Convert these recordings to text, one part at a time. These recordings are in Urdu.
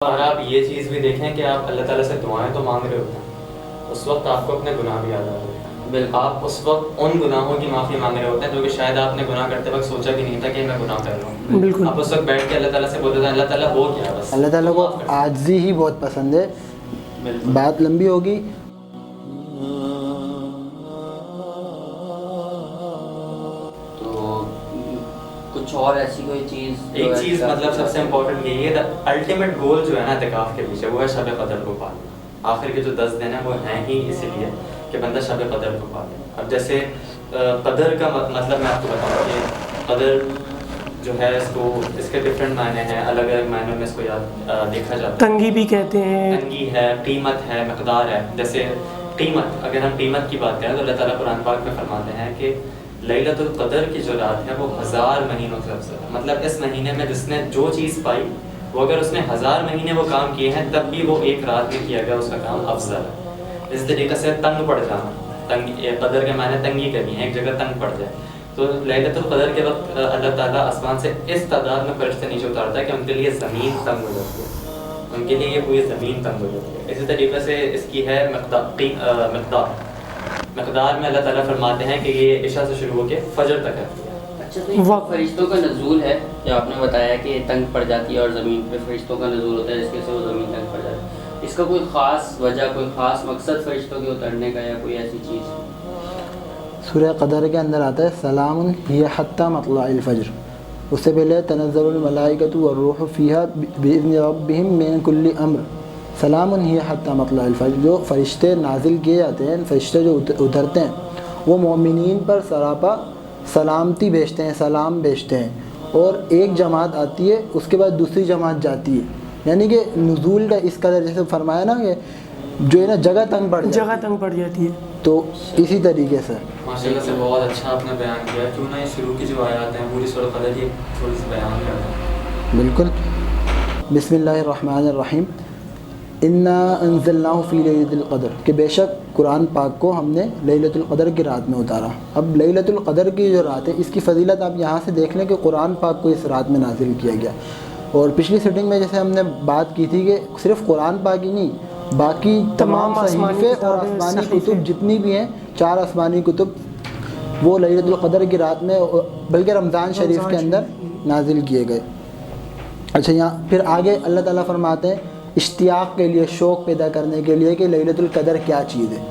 اور آپ یہ چیز بھی دیکھیں کہ آپ اللہ تعالیٰ سے دعائیں تو مانگ رہے ہوتے ہیں، اس وقت آپ کو اپنے گناہ بھی یاد آ رہے ہیں۔ بالکل آپ اس وقت ان گناہوں کی معافی مانگ رہے ہوتے ہیں جو کہ شاید آپ نے گناہ کرتے وقت سوچا بھی نہیں تھا کہ میں گناہ کر رہا ہوں۔ بالکل آپ اس وقت بیٹھ کے اللہ تعالیٰ سے بولتے ہیں اللہ تعالیٰ ہو کیا، بس اللہ تعالیٰ کو عاجزی ہی بہت پسند ہے۔ بات لمبی ہوگی، تو کچھ اور ایسی کوئی چیز ایک چیز مطلب سب سے امپورٹنٹ یہی ہے، الٹیمیٹ گول جو ہے نا اعتکاف کے پیچھے وہ ہے شب قدر کو پانا۔ آخر کے جو 10 دن ہیں وہ ہیں ہی اسی لیے کہ بندہ شب قدر کو پالے۔ اب جیسے قدر کا مطلب میں آپ کو بتاؤں کہ قدر جو ہے اس کے ڈفرینٹ معنی ہیں، الگ الگ معنوں میں اس کو دیکھا جاتا ہے۔ تنگی بھی کہتے ہیں، تنگی ہے، قیمت ہے، مقدار ہے۔ جیسے قیمت، اگر ہم قیمت کی بات کریں تو اللہ تعالیٰ قرآن پاک میں فرماتے ہیں کہ لیلۃ القدر کی جو رات ہے وہ 1000 مہینوں سے افضل ہے۔ مطلب اس مہینے میں جس نے جو چیز پائی وہ اگر اس نے 1000 مہینے وہ کام کیے ہیں تب بھی وہ ایک رات میں کیا گیا اس کا کام افضل ہے۔ اس طریقے سے تنگ پڑ جانا، قدر کے معنی تنگی کرنی ہے، ایک جگہ تنگ پڑ جائے تو لیلۃ القدر کے وقت اللہ تعالیٰ آسمان سے اس تعداد میں فرشتے نیچے اتارتا ہے کہ ان کے لیے زمین تنگ ہو جاتی ہے، ان کے لیے یہ پوری زمین تنگ ہو جاتی ہے۔ اسی طریقے سے اس کی ہے مقدار میں اللہ تعالیٰ فرماتے ہیں کہ یہ عشاء سے شروع ہو کے فجر تک ہے۔ اچھا، تو یہ فرشتوں کا نزول ہے جو آپ نے بتایا کہ تنگ پڑ جاتی ہے اور زمین پہ فرشتوں کا نزول ہوتا ہے جس کی سے وہ زمین تنگ پڑ جاتی ہے، اس کا کوئی خاص وجہ، کوئی خاص مقصد فرشتوں کے اترنے کا یا کوئی ایسی چیز؟ سورہ قدر کے اندر آتا ہے سلام ہی حتی مطلع الفجر، اس سے پہلے تنزل الملائکۃ والروح فیہا باذن ربہم من کل امر، سلام ہی حتی مطلع الفجر۔ جو فرشتے نازل کیے جاتے ہیں، فرشتے جو اترتے ہیں وہ مومنین پر سراپا سلامتی بھیجتے ہیں، سلام بھیجتے ہیں، اور ایک جماعت آتی ہے اس کے بعد دوسری جماعت جاتی ہے، یعنی کہ نزول کا اس قدر، جیسے فرمایا نا کہ جو ہے نا جگہ تنگ پڑ جاتی ہے، تو اسی طریقے سے ماشاءاللہ سے بہت اچھا آپ نے بیان کیا۔ کیوں نہ یہ شروع کی جو آیات ہیں پوری سورہ قدر کی تھوڑی سی بیان کرتے ہیں؟ بالکل۔ بسم اللہ الرحمن الرحیم، انا انزلناہ فی لیلۃ القدر، کہ بے شک قرآن پاک کو ہم نے لیلۃ القدر کی رات میں اتارا۔ اب لیلۃ القدر کی جو رات ہے اس کی فضیلت آپ یہاں سے دیکھ لیں کہ قرآن پاک کو اس رات میں نازل کیا گیا، اور پچھلی سیٹنگ میں جیسے ہم نے بات کی تھی کہ صرف قرآن پاک ہی نہیں، باقی تمام صحیفے اور آسمانی کتب جتنی بھی ہیں، 4 آسمانی کتب وہ لیلۃ القدر کی رات میں، بلکہ رمضان شریف کے اندر نازل کیے گئے۔ اچھا، یہاں پھر آگے اللہ تعالیٰ فرماتے ہیں اشتیاق کے لیے، شوق پیدا کرنے کے لیے کہ لیلۃ القدر کیا چیز ہے،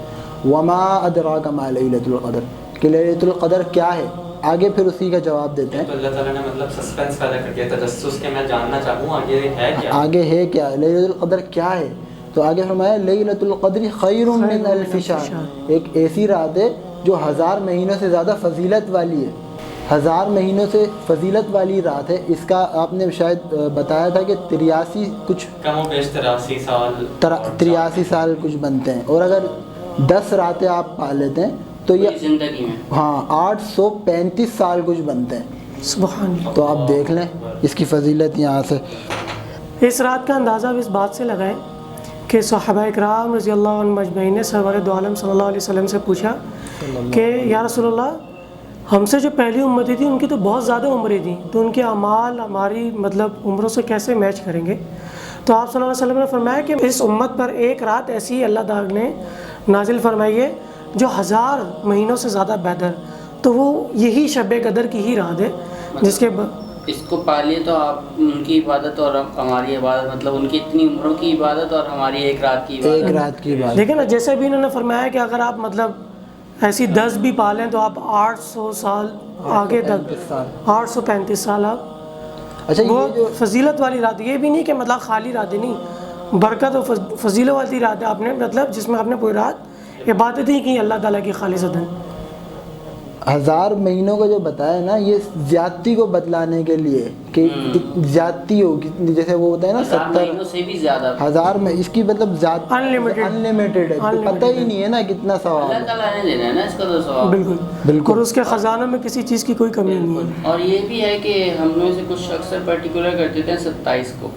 وما ادراک ما لیلۃ القدر، کہ لیلۃ القدر کیا ہے۔ آگے پھر اسی کا جواب دیتے ہیں، تو اللہ تعالیٰ نے مطلب سسپینس پیدا کر دیا، تجسس کے میں جاننا چاہوں آگے ہے کیا، آگے ہے کیا، لیلۃ القدر کیا ہے۔ تو آگے فرمایا لیلۃ القدر خیر من الف شہر، ایک ایسی رات ہے جو 1000 مہینوں سے زیادہ فضیلت والی ہے، 1000 مہینوں سے فضیلت والی رات ہے۔ اس کا آپ نے شاید بتایا تھا کہ 83 کچھ کم و بیش 83 سال کچھ بنتے ہیں، اور اگر 10 راتیں آپ پا لیتے ہیں تو یہ زندگی میں 835 سال کچھ بنتے ہیں۔ سبحان اللہ۔ تو آپ دیکھ لیں اس کی فضیلت یہاں سے۔ اس رات کا اندازہ بھی اس بات سے لگائیں کہ صحابہ اکرام رضی اللہ عنہ مجمعین نے سرور دو عالم صلی اللہ علیہ وسلم سے پوچھا کہ یا رسول اللہ، ہم سے جو پہلی امتیں تھیں ان کی تو بہت زیادہ عمریں تھیں، تو ان کے اعمال ہماری مطلب عمروں سے کیسے میچ کریں گے؟ تو آپ صلی اللہ علیہ وسلم نے فرمایا کہ اس امت پر ایک رات ایسی اللہ تعالیٰ نے نازل فرمائی ہے جو 1000 مہینوں سے زیادہ بہتر، تو وہ یہی شب قدر کی ہی رات ہے جس کے اس کو پالیے تو آپ ان کی عبادت اور ہماری عبادت، مطلب ان کی اتنی عمروں کی عبادت اور ہماری ایک رات کی عبادت۔ لیکن نا جیسے بھی انہوں نے فرمایا کہ اگر آپ مطلب ایسی 10 بھی پالیں تو آپ 800 سال آگے تک، 835 سال آپ، اچھا، وہ یہ جو فضیلت والی رات، یہ بھی نہیں کہ مطلب خالی رات نہیں، برکت و فضیلت والی رات ہے، آپ نے مطلب جس میں آپ نے پوری رات عبادت ہی کی اللہ تعالیٰ کی خالصتاً۔ 1000 مہینوں کا جو بتایا نا، یہ زیادتی کو بتلانے کے لیے کہ زیادتی ہو، جیسے وہ ہوتا ہے نا 1000 مہینوں سے بھی زیادہ 1000 میں، اس کی مطلب انلمیٹڈ ہے، پتہ ہی نہیں ہے نا کتنا ثواب اللہ ہے۔ تعالیٰ نے دینا ہے نا اس کا تو ثواب۔ بالکل، اور اس کے خزانوں میں کسی چیز کی کوئی کمی نہیں ہے۔ اور یہ بھی ہے کہ ہم میں سے کچھ اکثر پرٹیکولر کر دیتے ہیں 27 کو،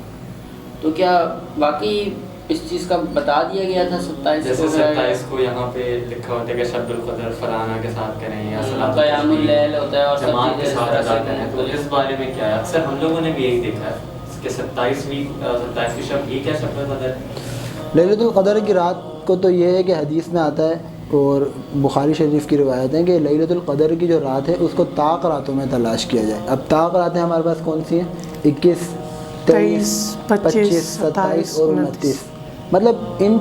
تو کیا باقی اس چیز کا بتا دیا گیا تھا 27 جیسے 27 کو یہاں پہ لکھا ہوتا ہے کہ شب القدر فلانا کے ساتھ کریں یا قیام اللیل ہوتا ہے اور جماعت کے ساتھ ادا کریں، تو اس بارے میں کیا ہے؟ اکثر ہم لوگوں نے بھی یہی دیکھا ہے کہ 27ویں شب یہ کیا شب قدر ہے؟ لیلۃ القدر کی رات کو تو یہ ہے کہ حدیث میں آتا ہے اور بخاری شریف کی روایت ہے کہ لیلۃ القدر کی جو رات ہے اس کو طاق راتوں میں تلاش کیا جائے. اب طاق راتیں ہمارے پاس کون سی ہیں؟ 21 23 25 27 اور 29. مطلب ان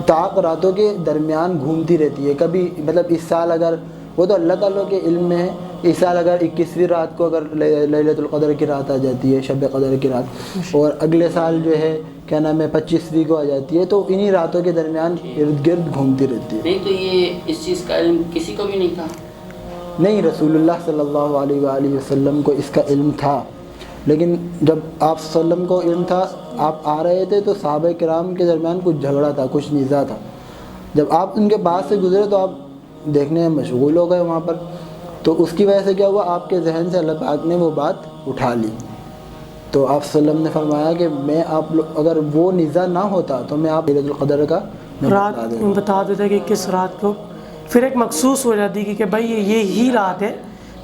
طاق راتوں کے درمیان گھومتی رہتی ہے. کبھی مطلب اس سال اگر وہ تو اللہ تعالیٰ کے علم میں ہے, اس سال اگر 21ویں رات کو اگر لیلۃ القدر کی رات آ جاتی ہے, شب قدر کی رات, اور اگلے سال جو ہے کیا نام ہے 25ویں کو آ جاتی ہے, تو انہی راتوں کے درمیان ارد گرد گھومتی رہتی ہے. نہیں تو یہ اس چیز کا علم کسی کو بھی نہیں تھا؟ نہیں, رسول اللہ صلی اللہ علیہ وآلہ وسلم کو اس کا علم تھا, لیکن جب آپ صلی اللہ علیہ وسلم کو علم تھا, آپ آ رہے تھے تو صحابہ کرام کے درمیان کچھ جھگڑا تھا, کچھ نزاع تھا. جب آپ ان کے پاس سے گزرے تو آپ دیکھنے میں مشغول ہو گئے وہاں پر, تو اس کی وجہ سے کیا ہوا, آپ کے ذہن سے اللہ پاک نے وہ بات اٹھا لی. تو آپ صلی اللہ علیہ وسلم نے فرمایا کہ میں آپ لوگ اگر وہ نزاع نہ ہوتا تو میں آپ لیلۃ القدر کا رات بتا دیتا کہ کس رات کو, پھر ایک مخصوص ہو جاتی کہ بھائی یہ ہی رات ہے.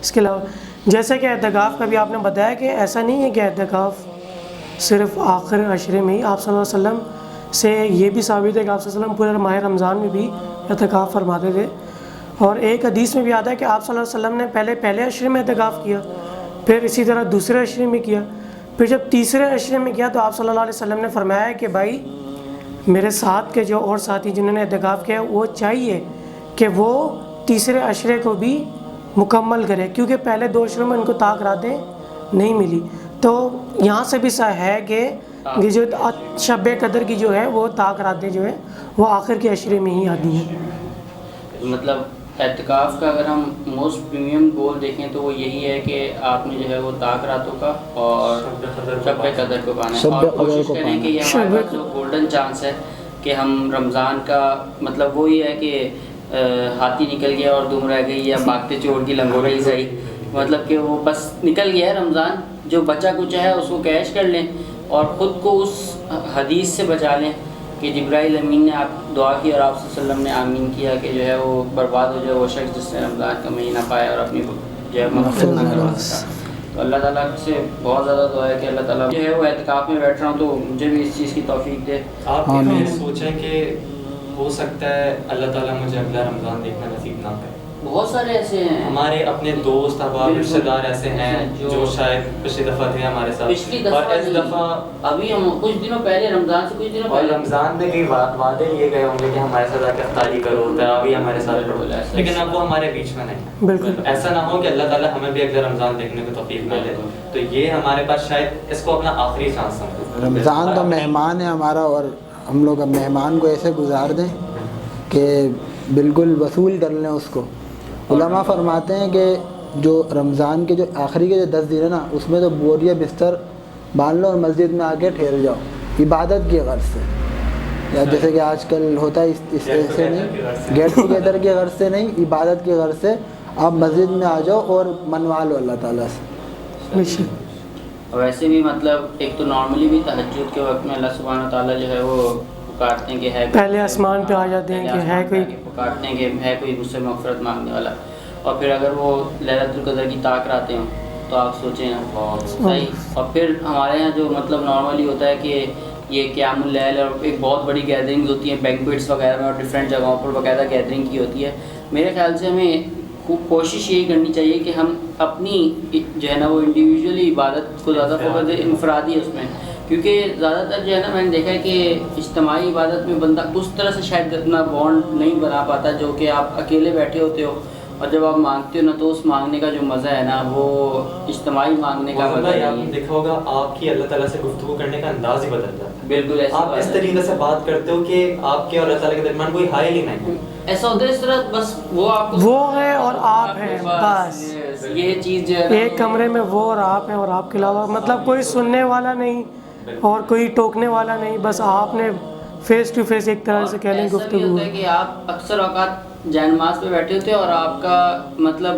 اس کے علاوہ جیسے کہ اعتکاف کا بھی آپ نے بتایا کہ ایسا نہیں ہے کہ اعتکاف صرف آخر عشرے میں ہی. آپ صلی اللہ علیہ وسلم سے یہ بھی ثابت ہے کہ آپ صلی اللہ علیہ وسلم پورے ماہ رمضان میں بھی اعتکاف فرماتے تھے. اور ایک حدیث میں بھی آتا ہے کہ آپ صلی اللہ علیہ وسلم نے پہلے عشرے میں اعتکاف کیا, پھر اسی طرح دوسرے عشرے میں کیا, پھر جب تیسرے عشرے میں کیا تو آپ صلی اللہ علیہ وسلم نے فرمایا کہ بھائی میرے ساتھ کے جو اور ساتھی جنہوں نے اعتکاف کیا وہ چاہیے کہ وہ تیسرے عشرے کو بھی مکمل کرے, کیونکہ پہلے 2 عشروں میں ان کو طاق راتیں نہیں ملی. تو یہاں سے بھی ہے کہ جو شب قدر کی جو ہے وہ طاق راتیں جو ہے وہ آخر کے عشرے میں ہی آتی ہیں. مطلب اعتکاف کا اگر ہم موسٹ پریمیم گول دیکھیں تو وہ یہی ہے کہ آپ نے جو ہے وہ طاق راتوں کا اور شب قدر کو پانا ہے, اور کوشش کریں کہ یہ ہمارے پاس جو گولڈن چانس ہے کہ ہم رمضان کا مطلب وہی ہے کہ ہاتھی نکل گیا اور دم رہ گئی, یا بھاگتے چور کی لنگوٹی صحیح, مطلب کہ وہ بس نکل گیا ہے رمضان, جو بچا کچھ ہے اس کو کیش کر لیں اور خود کو اس حدیث سے بچا لیں کہ جبرائیل امین نے آپ دعا کی اور آپ صلی اللہ علیہ وسلم نے آمین کیا کہ جو ہے وہ برباد ہو جائے وہ شخص جس نے رمضان کا مہینہ پایا اور اپنی جو ہے مغفرت نہ کروا سکا. تو اللہ تعالیٰ سے بہت زیادہ دعا ہے کہ اللہ تعالیٰ جو ہے وہ اعتکاف میں بیٹھ رہا ہوں تو مجھے بھی اس چیز کی توفیق دے. آپ یہ سوچیں کہ ہو سکتا ہے اللہ تعالیٰ مجھے اگلا رمضان دیکھنا نصیب نہ کرے. بہت سارے ایسے ہیں, ہمارے اپنے دوست احباب رشتہ دار ایسے ہیں جو شاید پچھلی دفعہ تھے ہمارے ساتھ, اور اس دفعہ ابھی ہم کچھ دنوں پہلے رمضان سے کچھ دنوں اور پہلے رمضان میں کئی وعدے لیے گئے ہوں گے کہ ہمارے ساتھ آ کے افطاری کرو, تراویح ہمارے ساتھ پڑھو, لیکن اب وہ ہمارے بیچ میں نہیں. بالکل ایسا نہ ہو کہ اللہ تعالیٰ ہمیں بھی اگلا رمضان دیکھنے کو توفیق نہ دے. تو یہ ہمارے پاس شاید اس کو اپنا آخری چانس سمجھو. رمضان تو مہمان ہے ہمارا, اور ہم لوگ اب مہمان کو ایسے گزار دیں کہ بالکل وصول کر لیں اس کو. علماء فرماتے ہیں کہ جو رمضان کے جو آخری کے جو 10 دن ہے نا, اس میں تو بوریا بستر باندھ لو اور مسجد میں آ کے ٹھہر جاؤ عبادت کی غرض سے, یا جیسے کہ آج کل ہوتا ہے اس سے نہیں, گیٹ ٹوگیدر کی غرض سے نہیں, عبادت کی غرض سے آپ مسجد میں آ جاؤ اور منوا لو اللہ تعالیٰ سے. ویسے بھی مطلب ایک تو نارملی بھی تہجد کے وقت میں اللہ سبحانہ تعالیٰ جو ہے وہ پکارتے ہیں کہ ہے پہلے آسمان پہ آ جاتے ہیں کہ ہے کوئی, پکارتے ہیں کہ ہے کوئی مجھ سے مغفرت مانگنے والا. اور پھر اگر وہ لیلۃ القدر کی طاق راتیں ہوں تو آپ سوچیں صحیح. اور پھر ہمارے یہاں جو مطلب نارملی ہوتا ہے کہ یہ قیام اللیل اور ایک بہت بڑی گیدرنگز ہوتی ہیں بینکویٹس وغیرہ میں, اور ڈفرینٹ جگہوں پر باقاعدہ گیدرنگ کی ہوتی ہے. میرے خیال سے ہمیں کوشش یہی کرنی چاہیے کہ ہم اپنی جو ہے نا وہ انڈیویجولی عبادت کو زیادہ فوکس دیں, انفرادی اس میں, کیونکہ زیادہ تر جو ہے نا میں نے دیکھا ہے کہ اجتماعی عبادت میں بندہ اس طرح سے شاید اتنا بانڈ نہیں بنا پاتا جو کہ آپ اکیلے بیٹھے ہوتے ہو, اور جب آپ مانگتے ہو نا تو اس مانگنے کا جو مزہ ہے نا وہ اجتماعی مانگنے کا مزہ ہے. آپ نے دیکھا ہوگا آپ کی اللہ تعالیٰ سے گفتگو کرنے کا انداز ہی بدل جاتا ہے. بالکل آپ اس طریقے سے بات کرتے ہو کہ آپ کے اور اللہ تعالیٰ کے درمیان کوئی حائل ہی نہیں. ایسا ہوتا ہے اس طرح بس وہ آپ کو وہ ہے اور آپ ہیں, بس یہ چیز جو ہے ایک کمرے میں وہ اور آپ ہیں, اور آپ کے علاوہ مطلب کوئی سننے والا نہیں اور کوئی ٹوکنے والا نہیں, بس آپ نے فیس ٹو فیس ایک طرح سے کہہ لیں گفتگو. ہوتا ہے کہ آپ اکثر اوقات جائے نماز پہ بیٹھے ہوتے ہیں اور آپ کا مطلب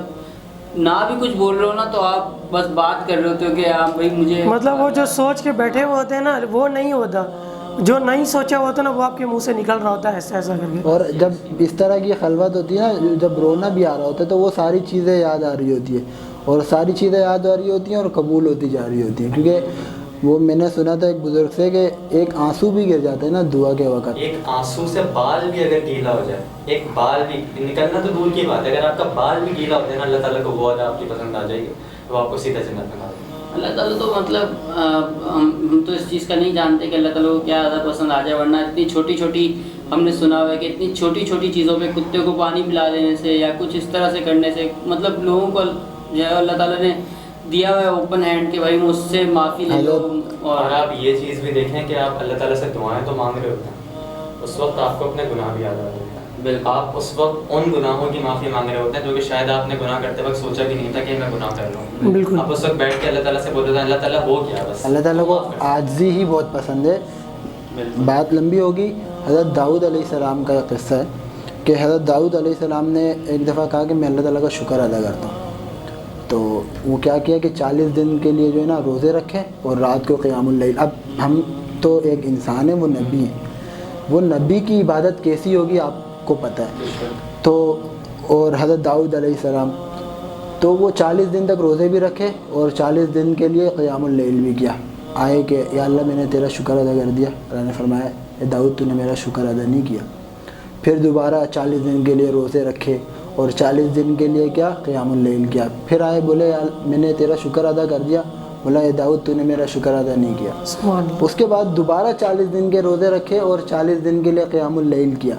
نہ بھی کچھ بول رہے ہو نا تو آپ بس بات کر رہے ہوتے ہو کہ آپ بھائی مجھے مطلب وہ جو سوچ کے بیٹھے ہوئے ہوتے ہیں نا وہ نہیں ہوتا, جو نہیں سوچا ہوتا نا وہ آپ کے منہ سے نکل رہا ہوتا ہے ایسا ایسا کر کے. اور جب اس طرح کی خلوت ہوتی ہے نا, جب رونا بھی آ رہا ہوتا ہے تو وہ ساری چیزیں یاد آ رہی ہوتی ہے, اور ساری چیزیں یاد آ رہی ہوتی ہیں اور قبول ہوتی جا رہی ہوتی ہیں, کیونکہ وہ میں نے سنا تھا ایک بزرگ سے کہ ایک آنسو بھی گر جاتا ہے نا دعا کے وقت. ایک آنسو سے بال بھی اگر گیلا ہو جائے, ایک بال بھی نکلنا تو دور کی بات ہے, اگر آپ کا بال بھی گیلا ہو جائے نا, اللہ تعالیٰ کو وہ آپ کی پسند آ جائے گی, وہ آپ کو سیدھا جنت میں ڈال دے گا. اللہ تعالیٰ تو مطلب ہم تو اس چیز کا نہیں جانتے کہ اللہ تعالیٰ کو کیا زیادہ پسند آ جائے, ورنہ اتنی چھوٹی چھوٹی ہم نے سنا ہوا ہے کہ اتنی چھوٹی چھوٹی چیزوں پہ کتے کو پانی پلا دینے سے یا کچھ اس طرح سے کرنے سے مطلب لوگوں کو جو ہے اللہ تعالیٰ نے دیا ہوا ہے اوپن ہینڈ کہ بھائی مجھ سے معافی لے لو. اور آپ یہ چیز بھی دیکھیں کہ آپ اللہ تعالیٰ سے دعائیں تو مانگ رہے ہوتے ہیں, اس وقت آپ کو اپنے گناہ بھی یاد آ رہے ہوتے ہیں. آپ اس وقت ان گناہوں کی معافی مانگ رہے ہوتے ہیں جو کہ شاید آپ نے گناہ کرتے وقت سوچا بھی نہیں تھا کہ میں گناہ کر رہا ہوں. بالکل. آپ اس وقت بیٹھ کے اللہ تعالیٰ سے بول رہے ہیں اللہ تعالیٰ ہو گیا بس. اللہ تعالیٰ کو عاجزی ہی بہت پسند ہے. بات لمبی ہوگی. حضرت داؤد علیہ السلام کا ایک قصہ ہے کہ حضرت داؤد علیہ السلام نے ایک دفعہ کہا کہ میں اللہ تعالیٰ کا شکر ادا کرتا ہوں. تو وہ کیا کیا کہ 40 دن کے لیے جو ہے نا روزے رکھے اور رات کو قیام اللیل. اب ہم تو ایک انسان ہے, وہ نبی ہے, وہ نبی کی عبادت کیسی ہوگی آپ کو پتہ ہے. تو اور حضرت داؤد علیہ السلام تو وہ 40 دن تک روزے بھی رکھے اور 40 دن کے لیے قیام اللیل بھی کیا. آئے کہ یا اللہ میں نے تیرا شکر ادا کر دیا. اللہ نے فرمایا اے داؤد تو نے میرا شکر ادا نہیں کیا. پھر دوبارہ 40 دن کے لیے روزے رکھے اور 40 دن کے لیے کیا قیام اللیل کیا. پھر آئے بولے میں نے تیرا شکر ادا کر دیا. بولا اے داؤد تو نے میرا شکر ادا نہیں کیا. اس کے بعد دوبارہ 40 دن کے روزے رکھے اور 40 دن کے لیے قیام اللیل کیا.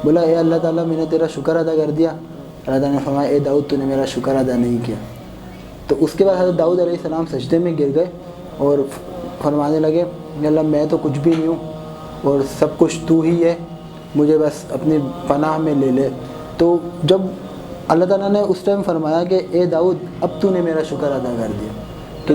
بولا اے اللہ تعالیٰ میں نے تیرا شکر ادا کر دیا. اللہ تعالیٰ نے فرمایا اے داؤد تو نے میرا شکر ادا نہیں کیا. تو اس کے بعد حضرت داؤد علیہ السلام سجدے میں گر گئے اور فرمانے لگے کہ اللہ میں تو کچھ بھی نہیں ہوں اور سب کچھ تو ہی ہے, مجھے بس اپنی پناہ میں لے لے. تو جب اللہ تعالیٰ نے اس ٹائم فرمایا کہ اے داؤد اب تو نے میرا شکر ادا کر دیا کہ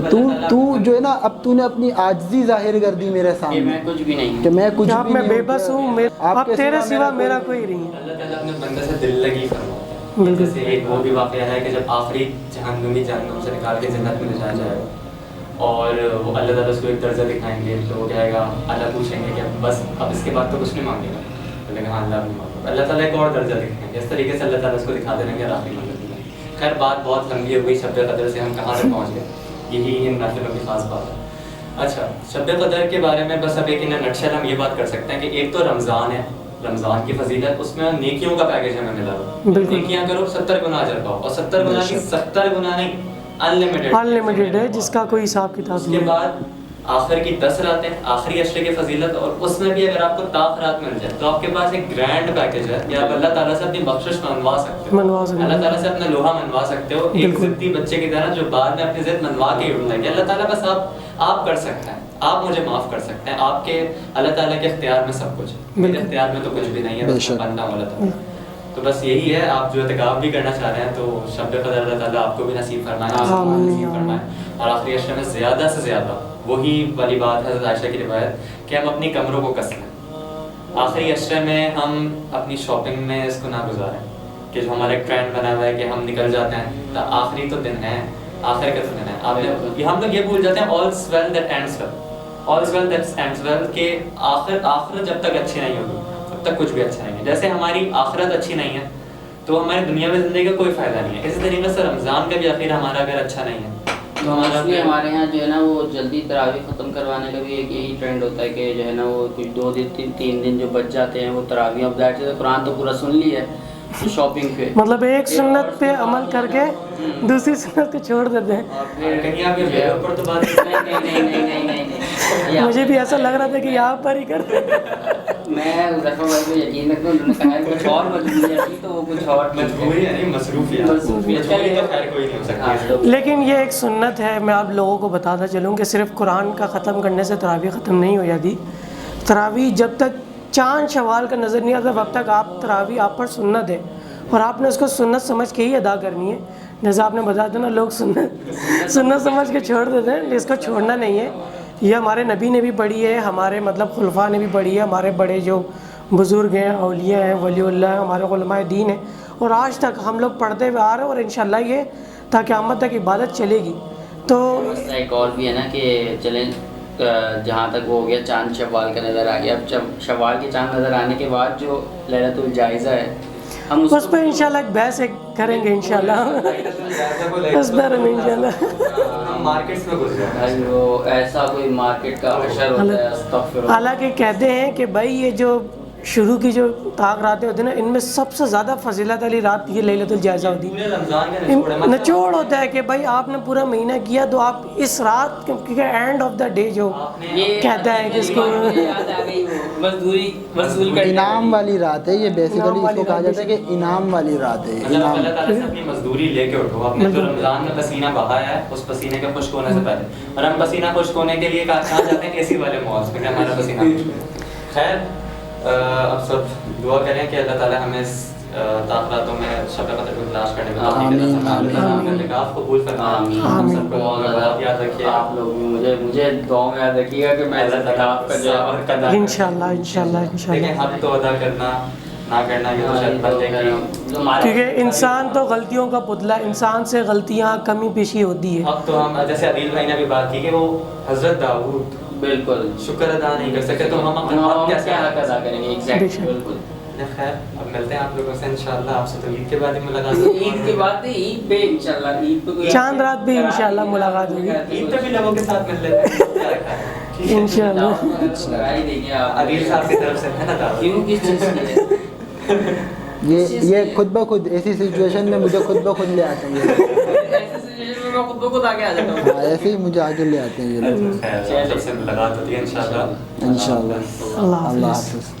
تو جو ہے نا اب تو نے اپنی عاجزی ظاہر کر دی میرے سامنے کہ میں کچھ بھی نہیں کہ میں کچھ بھی میں نہیں بے بس ہوں, اب تیرے سوا میرا کوئی نہیں ہے. اللہ تعالیٰ اپنے بندے سے دل لگی فرماتے ہیں. جیسے ایک وہ بھی واقعہ ہے کہ جب آخری جہنمی جہنم سے نکال کے جنت میں لے جایا جائے گا اور وہ اللہ تعالیٰ اس کو ایک درجہ دکھائیں گے تو وہ کہے گا, اللہ پوچھیں گے کہ بس اب اس کے بعد تو کچھ نہیں مانگے گا. بولے گا ہاں اللہ نہیں مانگے گا. اللہ تعالیٰ ایک اور درجہ دکھائیں گے. اس طریقے سے اللہ تعالیٰ اس کو دکھا دیں گے آخری منزل میں. خیر بات بہت لمبی ہو گئی. شب قدر سے ہم کہاں تک پہنچ گئے, یہی ان نافلوں کی خاص بات ہے. اچھا شب قدر کے بارے میں بس اب ایک نٹشل ہم یہ بات کر سکتے ہیں کہ ایک تو رمضان ہے, رمضان کی فضیلت, اس میں نیکیوں کا پیکیج ہمیں ملا ہوا. نیکیاں کرو 70 گنا اجر پاؤ, اور 70 گنا کی 70 گنا نہیں انلمیٹڈ ہے جس کا کوئی حساب کتاب نہیں. اس کے بعد آخر کی 10 راتیں, آخری عشرے کی فضیلت, اور اس میں بھی اگر آپ کو طاق رات مل جائے تو آپ کے پاس ایک گرینڈ پیکیج ہے کہ آپ اللہ تعالیٰ سے اپنی بخشش منوا سکتے ہو, اللہ تعالیٰ سے اپنا لوہا منوا سکتے ہو, ایک ضدی بچے کی طرح جو بعد میں اپنی ضد منوا کے اٹھتا ہے کہ اللہ تعالیٰ بس آپ کر سکتے ہیں, آپ مجھے معاف کر سکتے ہیں, آپ کے اللہ تعالیٰ کے اختیار میں سب کچھ ہے, میرے اختیار میں تو کچھ بھی نہیں ہے, بندہ ہوں اللہ تعالیٰ. تو بس یہی ہے, آپ جو اعتکاف بھی کرنا چاہ رہے ہیں تو شب قدر اللہ تعالیٰ آپ کو بھی نصیب فرمائے, نصیب فرمائے. اور آخری عشرے میں زیادہ سے زیادہ وہی والی بات ہے حضرت عائشہ کی روایت کہ ہم اپنی کمروں کو کس لیں. آخری عشرے میں ہم اپنی شاپنگ میں اس کو نہ گزاریں کہ جو ہمارا ایک ٹرینڈ بنا ہوا ہے کہ ہم نکل جاتے ہیں تو آخری تو دن ہے, آخر کا تو دن ہے. ہم لوگ یہ بھول جاتے ہیں all's well that ends well, all's well that ends well, کہ آخرت جب تک اچھی نہیں ہوگی تب تک کچھ بھی اچھا نہیں ہے. جیسے ہماری آخرت اچھی نہیں ہے تو ہماری دنیا میں زندگی کا کوئی فائدہ نہیں ہے. اسی طریقے سے رمضان کا بھی آخر ہمارا اگر اچھا نہیں ہے تو ہمارے یہاں جو ہے نا وہ جلدی تراویح ختم کروانے کا بھی ایک یہی ٹرینڈ ہوتا ہے کہ جو ہے نا وہ کچھ 2 دن 3 دن جو بچ جاتے ہیں وہ تراویح. اب ظاہر سے قرآن تو پورا سن لی ہے تو شاپنگ پہ مطلب ایک سنت پہ عمل کر کے دوسری سنت کو چھوڑ دیتے ہیں. کہیں آپ یہ اوپر تو بات نہیں مجھے بھی ایسا لگ رہا تھا کہ یہاں پر ہی کرتے ہیں. میں ظفر بھائی کو یقین رکھتا ہوں, انہوں نے کہا کچھ اور مجبوری ہے تو وہ کچھ اور مجبوری یعنی مصروفیت تو خیر کوئی نہیں ہو سکتی. لیکن یہ ایک سنت ہے, میں آپ لوگوں کو بتاتا چلوں کہ صرف قرآن کا ختم کرنے سے تراویح ختم نہیں ہو جاتی. تراویح جب تک چاند شوال کا نظر نہیں آتا اب تک آپ تراویح آپ پر سنت ہے اور آپ نے اس کو سنت سمجھ کے ہی ادا کرنی ہے. جیسے آپ نے بتایا تھا نا لوگ سنت سمجھ کے چھوڑ دیتے ہیں, اس کو چھوڑنا نہیں ہے. یہ ہمارے نبی نے بھی پڑھی ہے, ہمارے مطلب خلفاء نے بھی پڑھی ہے, ہمارے بڑے جو بزرگ ہیں, اولیاء ہیں, ولی اللہ ہیں, ہمارے علماء دین ہیں, اور آج تک ہم لوگ پڑھتے ہوئے آ رہے ہیں اور انشاءاللہ یہ تا قیامت تک عبادت چلے گی. تو ایک اور بھی ہے نا کہ چلیں جہاں تک وہ ہو گیا چاند شوال کا نظر آ گیا. اب شوال کے چاند نظر آنے کے بعد جو لیلۃ الجائزہ ہے ہم اس پہ انشاءاللہ ایک بحث کریں گے انشاءاللہ, اس بارے میں انشاءاللہ. مارکیٹس میں گھس جاتے ہیں. بھائی وہ ایسا کوئی مارکیٹ کا حشر ہوتا ہے استغفر اللہ. حالانکہ کہتے ہیں کہ بھائی یہ جو شروع کی جو طاق راتیں ہوتی ہیں نا، ان میں سب سے زیادہ فضیلت والی رات یہ لیلۃ الجائزہ ہوتی پورے رمضان کا ہے. نچوڑ ہوتا ہے کہ بھائی آپ نے پورا مہینہ کیا تو آپ اس رات، کیونکہ اینڈ آف دا ڈے جو کہتا ہے کہ اس کو یاد آ گئی وہ مزدوری وصول کرنے انعام والی رات ہے یہ، بیسیکلی اس کو کہا جاتا ہے کہ انعام والی رات ہے. مطلب اللہ تعالیٰ سے اپنی مزدوری لے کے اٹھو. آپ نے جو رمضان میں پسینہ بہایا ہے اس پسینے کے خشک ہونے سے پہلے، اور ہم پسینہ خشک ہونے کے لیے کہاں جاتے ہیں؟ اے سی والے مالس میں کہ ہمارا پسینہ خشک ہو. خیر اب سب دعا کریں کہ اللہ تعالیٰ ہمیں اس راتوں میں شب قدر کو تلاش کرنے میں توفیق عطا اعتکاف قبول فرمائے. ہم سب کو بہت یاد رکھیے. آپ لوگ بھی مجھے دعاؤں میں یاد رکھیے گا کہ میں اعتکاف کا جو ہے وقت ادا کروں. انشاءاللہ لیکن حق تو ادا کرنا نہ کرنا یہ تو شاید بندے کی، کیونکہ انسان تو غلطیوں کا پتلا، انسان سے غلطیاں کمی پیشی ہوتی ہے. اب تو ہم جیسے عدیل بھائی نے بھی بات کی کہ وہ حضرت داؤد بالکل شکر ادا نہیں کر سکے تو ہم اپنا حق کیسے ادا کریں گے؟ ایگزیکٹلی بالکل. خیر اب ملتے ہیں آپ لوگوں سے انشاءاللہ. آپ سے تو عید کے بعد ہی ملاقات ہوگی. عید کے بعد عید پہ انشاءاللہ، عید پہ کوئی چاند رات بھی انشاءاللہ ملاقات ہوگی. عید پہ بھی لوگوں کے ساتھ مل لیتے ہیں انشاءاللہ. لگا ہی دیں گے آپ. عدیل صاحب کی طرف سے ہے نا دعوت. کیوں کس چیز کی ہے؟ یہ خود بخود ایسی سچویشن میں مجھے خود بخود لے آتے ہیں. ایسے سچویشن میں میں خود بخود آگے آ جاتا ہوں. ہاں ایسے ہی مجھے آگے لے آتے ہیں یہ لوگ. خیر سب سے ملاقات ہوتی ہے انشاءاللہ. انشاءاللہ. اللہ حافظ.